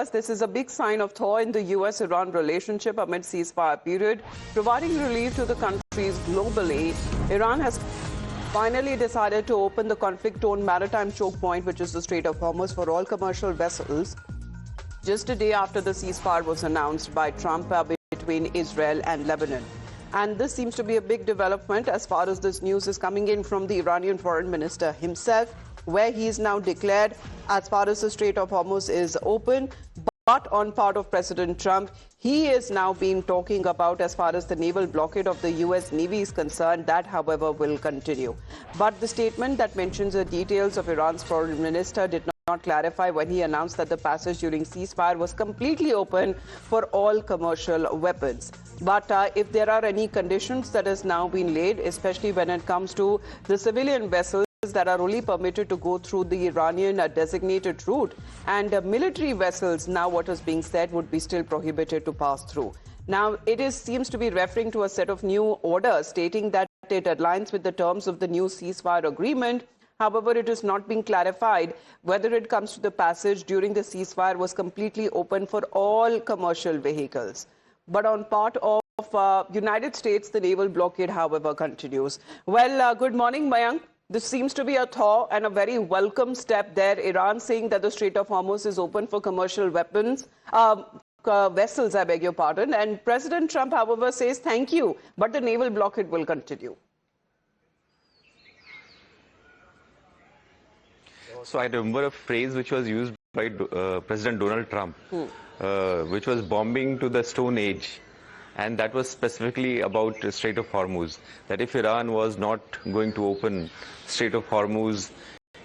this is a big sign of thaw in the US-Iran relationship amid ceasefire period, providing relief to the countries globally. Iran has finally decided to open the conflict-torn maritime choke point, which is the Strait of Hormuz, for all commercial vessels, just a day after the ceasefire was announced by Trump between Israel and Lebanon. And this seems to be a big development as far as this news is coming in from the Iranian foreign minister himself, where he is now declared as far as the Strait of Hormuz is open. But on part of President Trump, he is now been talking about as far as the naval blockade of the U.S. Navy is concerned. That, however, will continue. But the statement that mentions the details of Iran's foreign minister did not clarify when he announced that the passage during ceasefire was completely open for all commercial weapons. But if there are any conditions that has now been laid, especially when it comes to the civilian vessels that are only permitted to go through the Iranian designated route, and military vessels, now what is being said, would be still prohibited to pass through. Now, seems to be referring to a set of new orders stating that it aligns with the terms of the new ceasefire agreement. However, it is not being clarified whether it comes to the passage during the ceasefire was completely open for all commercial vehicles. But on part of United States, the naval blockade, however, continues. Well, good morning, Mayank. This seems to be a thaw and a very welcome step there. Iran saying that the Strait of Hormuz is open for commercial weapons, vessels, I beg your pardon. And President Trump, however, says thank you, but the naval blockade will continue. So I remember a phrase which was used by President Donald Trump, which was bombing to the Stone Age. And that was specifically about the Strait of Hormuz, that if Iran was not going to open Strait of Hormuz,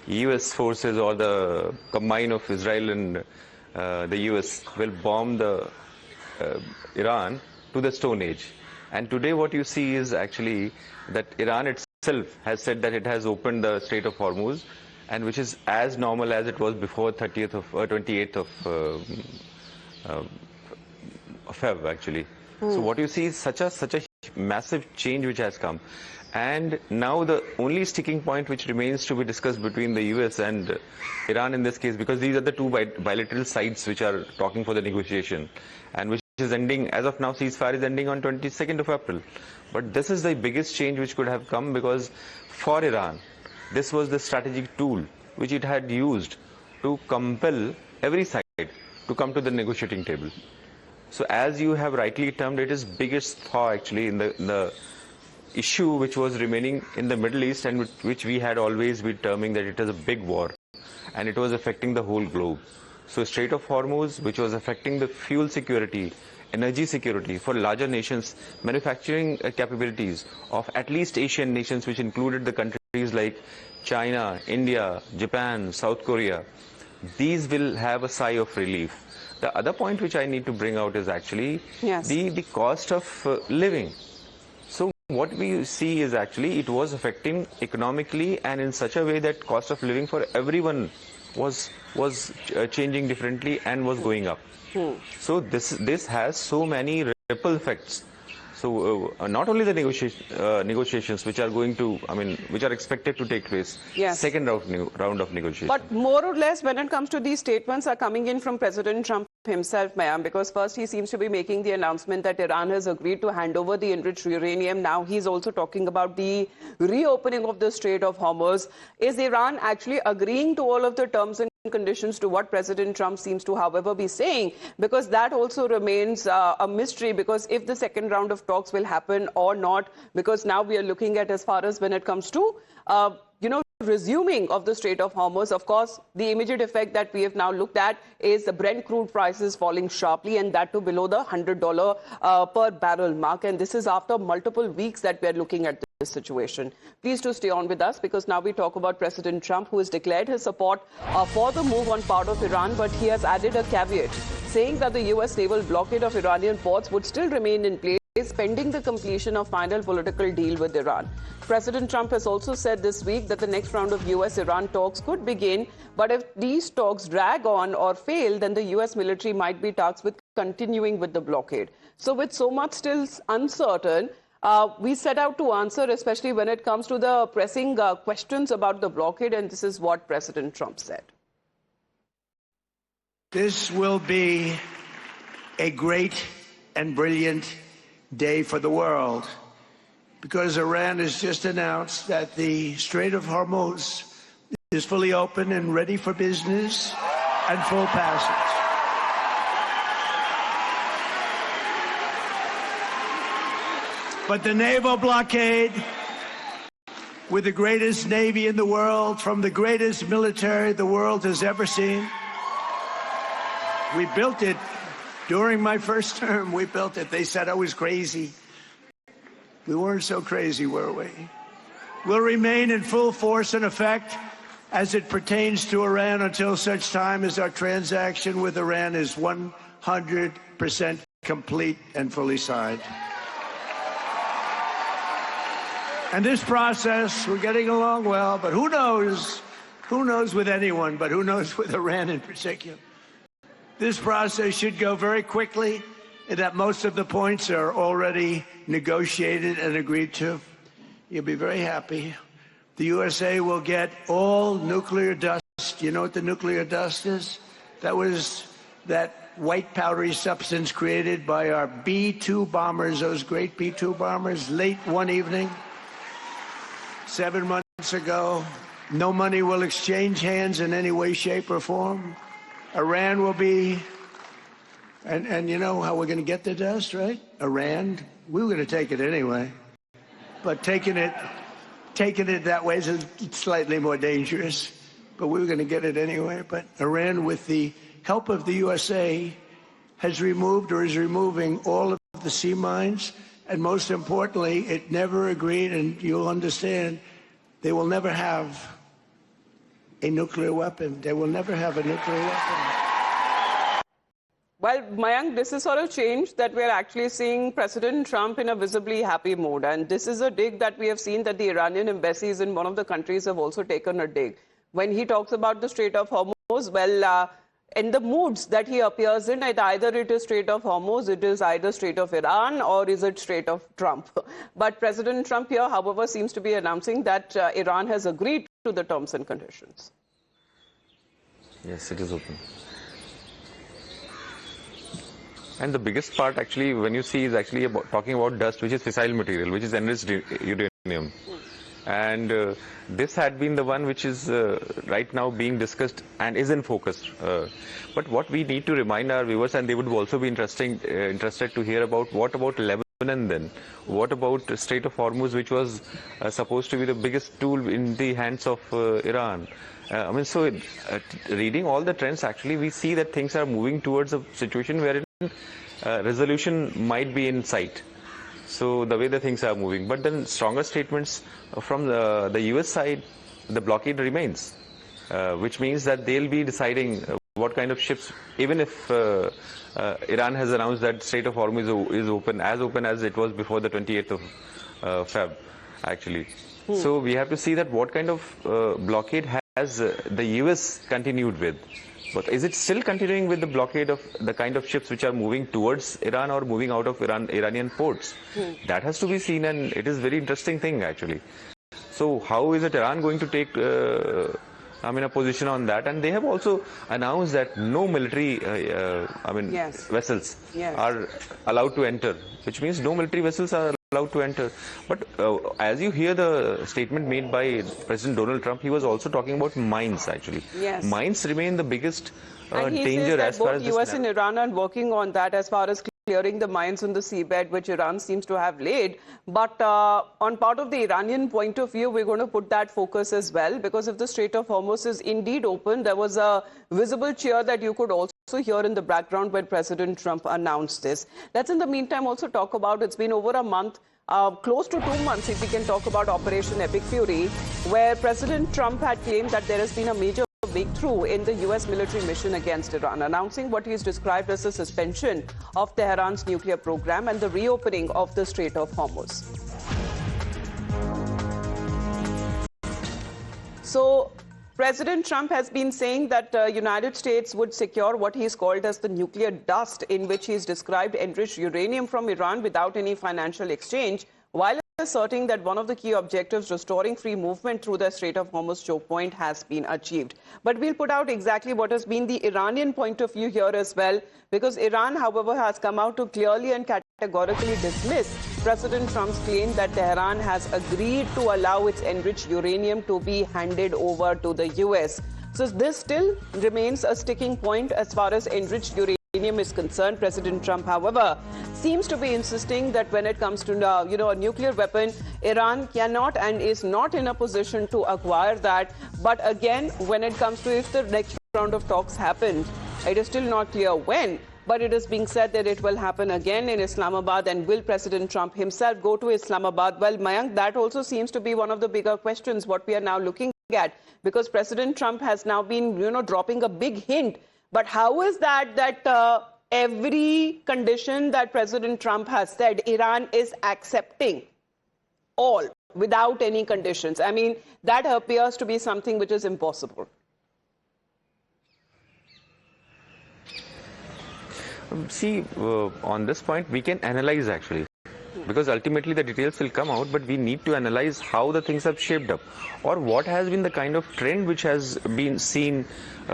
US forces or the combine of Israel and the US will bomb the Iran to the Stone Age. And today what you see is actually that Iran itself has said that it has opened the Strait of Hormuz, and which is as normal as it was before 28th of Feb actually. So what you see is such a massive change which has come. And now the only sticking point which remains to be discussed between the US and Iran in this case, because these are the two bilateral sides which are talking for the negotiation, and which is ending, as of now, ceasefire is ending on 22nd of April. But this is the biggest change which could have come, because for Iran, this was the strategic tool which it had used to compel every side to come to the negotiating table. So as you have rightly termed, it is biggest thaw actually in the issue which was remaining in the Middle East, and which we had always been terming that it is a big war and it was affecting the whole globe. So Strait of Hormuz, which was affecting the fuel security, energy security for larger nations, manufacturing capabilities of at least Asian nations, which included the countries like China, India, Japan, South Korea, these will have a sigh of relief. The other point which I need to bring out is actually the cost of living. So what we see is actually it was affecting economically and in such a way that cost of living for everyone was changing differently and was going up. So this has so many ripple effects. So not only the negotiations which are going to, which are expected to take place, second round of negotiations. But more or less, when it comes to these statements are coming in from President Trump himself, ma'am, because first he seems to be making the announcement that Iran has agreed to hand over the enriched uranium. Now he's also talking about the reopening of the Strait of Hormuz. Is Iran actually agreeing to all of the terms and conditions to what President Trump seems to, however, be saying? Because that also remains a mystery, because if the second round of talks will happen or not, because now we are looking at as far as when it comes to, resuming of the Strait of Hormuz. Of course, the immediate effect that we have now looked at is the Brent crude prices falling sharply, and that to below the $100 per barrel mark. And this is after multiple weeks that we are looking at this situation. Please do stay on with us, because now we talk about President Trump, who has declared his support for the move on part of Iran, but he has added a caveat saying that the US naval blockade of Iranian ports would still remain in place pending the completion of final political deal with Iran. President Trump has also said this week that the next round of US-Iran talks could begin, but if these talks drag on or fail, then the US military might be tasked with continuing with the blockade. So with so much still uncertain, we set out to answer, especially when it comes to the pressing questions about the blockade, and this is what President Trump said. This will be a great and brilliant day for the world, because Iran has just announced that the Strait of Hormuz is fully open and ready for business and full passage. But the naval blockade, with the greatest navy in the world, from the greatest military the world has ever seen, we built it during my first term. We built it. They said I was crazy. We weren't so crazy, were we? Will remain in full force and effect as it pertains to Iran until such time as our transaction with Iran is 100% complete and fully signed. And this process, we're getting along well, but who knows with anyone, but who knows with Iran in particular. This process should go very quickly, and that most of the points are already negotiated and agreed to. You'll be very happy. The USA will get all nuclear dust. You know what the nuclear dust is? That was that white powdery substance created by our B-2 bombers, those great B-2 bombers, late one evening, 7 months ago. No money will exchange hands in any way, shape, or form. Iran will be, and you know how we're going to get the dust, right? Iran, we were going to take it anyway. But taking it that way is slightly more dangerous. But we were going to get it anyway. But Iran, with the help of the USA, has removed or is removing all of the sea mines. And most importantly, it never agreed, and you'll understand, they will never have a nuclear weapon. They will never have a nuclear weapon. Well, Mayank, this is sort of change that we're actually seeing President Trump in a visibly happy mood. And this is a dig that we have seen that the Iranian embassies in one of the countries have also taken a dig. When he talks about the Strait of Hormuz, well, in the moods that he appears in, either it is Strait of Hormuz, it is either Strait of Iran, or is it Strait of Trump. But President Trump here, however, seems to be announcing that Iran has agreed to the terms and conditions. Yes, it is open. And the biggest part, actually, when you see, is actually talking about dust, which is fissile material, which is enriched uranium. And this had been the one which is right now being discussed and is in focus. But what we need to remind our viewers, and they would also be interested to hear about, what about Lebanon then? What about the Strait of Hormuz, which was supposed to be the biggest tool in the hands of Iran? Reading all the trends, actually, we see that things are moving towards a situation wherein resolution might be in sight. So the way the things are moving, but then stronger statements from the US side, the blockade remains, which means that they'll be deciding what kind of ships, even if Iran has announced that Strait of Hormuz is open as it was before the 28th of Feb, actually. So we have to see that what kind of blockade has the US continued with. But is it still continuing with the blockade of the kind of ships which are moving towards Iran or moving out of Iranian ports? That has to be seen, and it is a very interesting thing, actually. So how is it Iran going to take a position on that? And they have also announced that no military vessels are allowed to enter, which means no military vessels are allowed to enter. But as you hear the statement made by President Donald Trump, he was also talking about mines, actually. Yes. Mines remain the biggest and he danger says that as far as both US and Iran are working on that as far as clearing the mines on the seabed, which Iran seems to have laid. But on part of the Iranian point of view, we're going to put that focus as well, because if the Strait of Hormuz is indeed open, there was a visible cheer that you could also hear in the background when President Trump announced this. Let's in the meantime also talk about, it's been over a month, close to 2 months, if we can talk about Operation Epic Fury, where President Trump had claimed that there has been a major breakthrough in the US military mission against Iran, announcing what he has described as the suspension of Tehran's nuclear program and the reopening of the Strait of Hormuz. So President Trump has been saying that the United States would secure what he's called as the nuclear dust, in which he's described enriched uranium from Iran without any financial exchange, while asserting that one of the key objectives, restoring free movement through the Strait of Hormuz choke point, has been achieved. But we'll put out exactly what has been the Iranian point of view here as well, because Iran, however, has come out to clearly and categorically dismiss President Trump's claim that Tehran has agreed to allow its enriched uranium to be handed over to the US. So this still remains a sticking point as far as enriched uranium is concerned. President Trump, however, seems to be insisting that when it comes to a nuclear weapon, Iran cannot and is not in a position to acquire that. But again, when it comes to if the next round of talks happens, it is still not clear when. But it is being said that it will happen again in Islamabad. And will President Trump himself go to Islamabad? Well, Mayank, that also seems to be one of the bigger questions, what we are now looking at, because President Trump has now been, dropping a big hint. But how is that every condition that President Trump has said, Iran is accepting all without any conditions? I mean, that appears to be something which is impossible. See, on this point, we can analyze actually, because ultimately the details will come out, but we need to analyze how the things have shaped up, or what has been the kind of trend which has been seen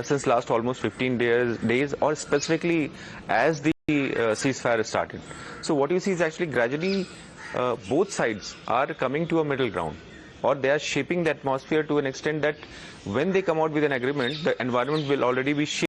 since last almost 15 days, or specifically as the ceasefire started. So what you see is actually gradually both sides are coming to a middle ground, or they are shaping the atmosphere to an extent that when they come out with an agreement, the environment will already be shaped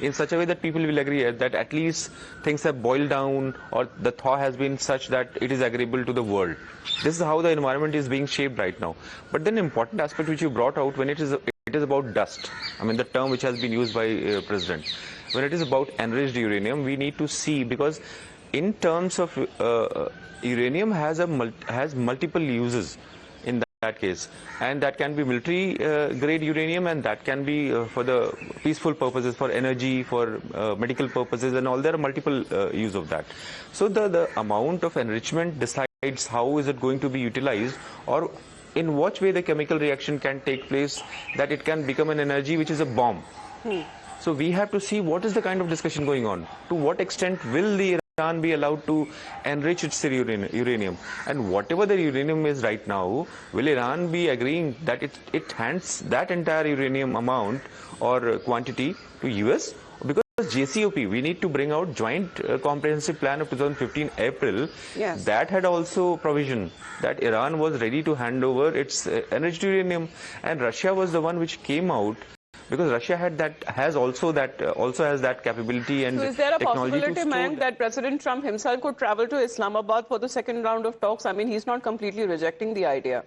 in such a way that people will agree that at least things have boiled down, or the thaw has been such that it is agreeable to the world. This is how the environment is being shaped right now. But then important aspect which you brought out, when it is about dust, I mean the term which has been used by President, when it is about enriched uranium, we need to see, because in terms of uranium has multiple uses in that case, and that can be military grade uranium, and that can be for the peaceful purposes, for energy, for medical purposes and all. There are multiple use of that. So the amount of enrichment decides how is it going to be utilized, or in what way the chemical reaction can take place, that it can become an energy which is a bomb. So we have to see what is the kind of discussion going on. To what extent will the Iran be allowed to enrich its uranium, and whatever the uranium is right now, will Iran be agreeing that it hands that entire uranium amount or quantity to US? Because JCOP, we need to bring out Joint Comprehensive Plan of 2015 April. Yes. That had also provision that Iran was ready to hand over its enriched uranium, and Russia was the one which came out, because Russia also has that capability and technology. So is there a possibility, man, that President Trump himself could travel to Islamabad for the second round of talks? I mean, he's not completely rejecting the idea.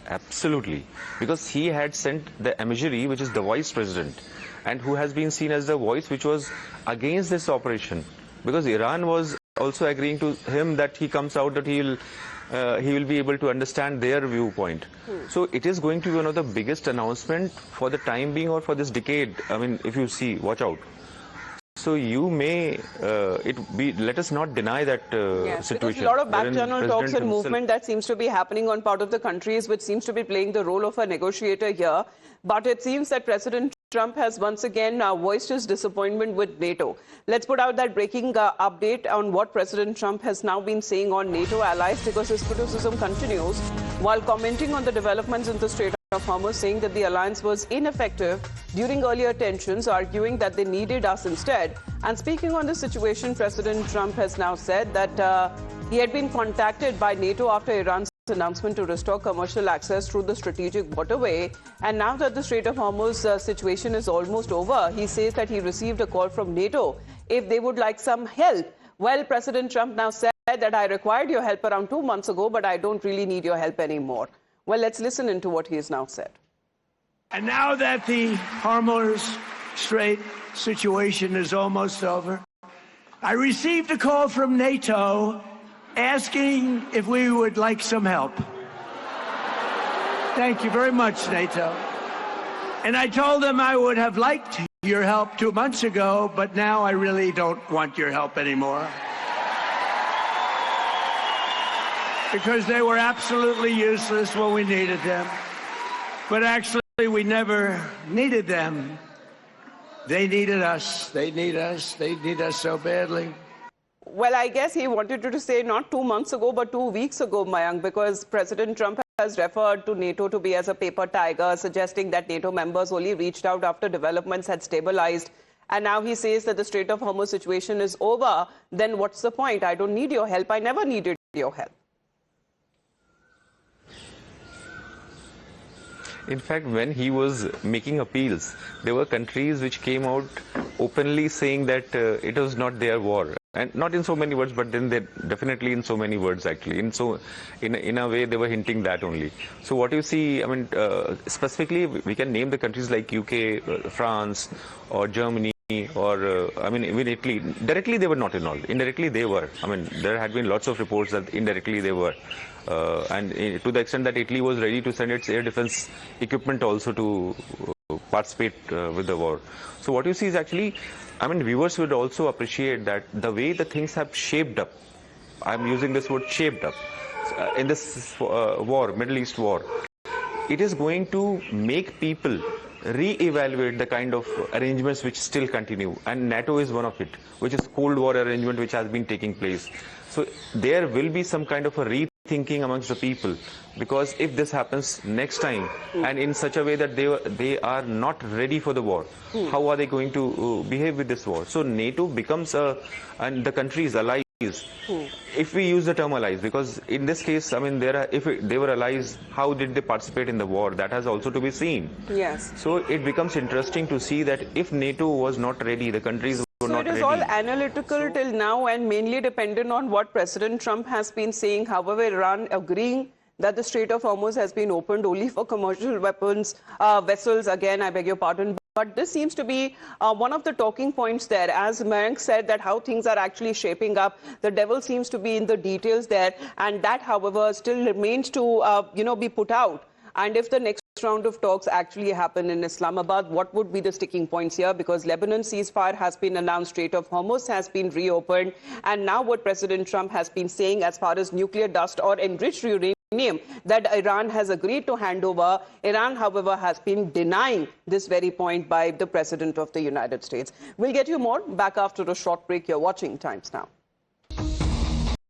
Absolutely, because he had sent the emissary, which is the vice president, and who has been seen as the voice which was against this operation, because Iran was also agreeing to him that he comes out, that he will be able to understand their viewpoint. So it is going to be one of the biggest announcement for the time being, or for this decade. I mean, if you see, watch out. So you may, let us not deny that yes, situation. There's a lot of back-channel talks and movement that seems to be happening on part of the countries, which seems to be playing the role of a negotiator here. But it seems that President Trump has once again voiced his disappointment with NATO. Let's put out that breaking update on what President Trump has now been saying on NATO allies, because his criticism continues while commenting on the developments in the Strait of Hormuz, saying that the alliance was ineffective during earlier tensions, arguing that they needed us instead. And speaking on the situation, President Trump has now said that he had been contacted by NATO after Iran's announcement to restore commercial access through the strategic waterway. And now that the Strait of Hormuz situation is almost over, he says that he received a call from NATO if they would like some help. Well, President Trump now said that I required your help around 2 months ago, but I don't really need your help anymore. Well, let's listen into what he has now said. And now that the Hormuz Strait situation is almost over, I received a call from NATO asking if we would like some help. Thank you very much, NATO. And I told them I would have liked your help 2 months ago, but now I really don't want your help anymore. Because they were absolutely useless when we needed them. But actually, we never needed them. They needed us. They need us. They need us so badly. Well, I guess he wanted you to say not 2 months ago, but 2 weeks ago, Mayank, because President Trump has referred to NATO to be as a paper tiger, suggesting that NATO members only reached out after developments had stabilized. And now he says that the Strait of Hormuz situation is over. Then what's the point? I don't need your help. I never needed your help. In fact, when he was making appeals, there were countries which came out openly saying that it was not their war. And not in so many words, but then they definitely in so many words, actually. In a way, they were hinting that only. So what you see, I mean, specifically, we can name the countries like UK, France, or Germany, or, I mean, even Italy. Directly, they were not involved. Indirectly, they were. I mean, there had been lots of reports that indirectly they were. And to the extent that Italy was ready to send its air defense equipment also to participate with the war. So what you see is actually, I mean, viewers would also appreciate that the way the things have shaped up, I'm using this word shaped up, in this war, Middle East war, it is going to make people re-evaluate the kind of arrangements which still continue. And NATO is one of it, which is Cold War arrangement which has been taking place. So there will be some kind of a rethinking amongst the people, because if this happens next time and in such a way that they are not ready for the war, how are they going to behave with this war? So NATO becomes and the countries allies. If we use the term allies, because in this case, I mean, if they were allies, how did they participate in the war? That has also to be seen. Yes. So it becomes interesting to see that if NATO was not ready, the countries were not ready. So it is all analytical till now and mainly dependent on what President Trump has been saying. However, Iran agreeing that the Strait of Hormuz has been opened only for commercial vessels. Again, I beg your pardon. But this seems to be one of the talking points there. As Mayank said, that how things are actually shaping up, the devil seems to be in the details there. And that, however, still remains to, be put out. And if the next round of talks actually happen in Islamabad, what would be the sticking points here? Because Lebanon ceasefire has been announced, Strait of Hormuz has been reopened. And now what President Trump has been saying as far as nuclear dust or enriched uranium that Iran has agreed to hand over. Iran, however, has been denying this very point by the President of the United States. We'll get you more back after a short break. You're watching Times Now.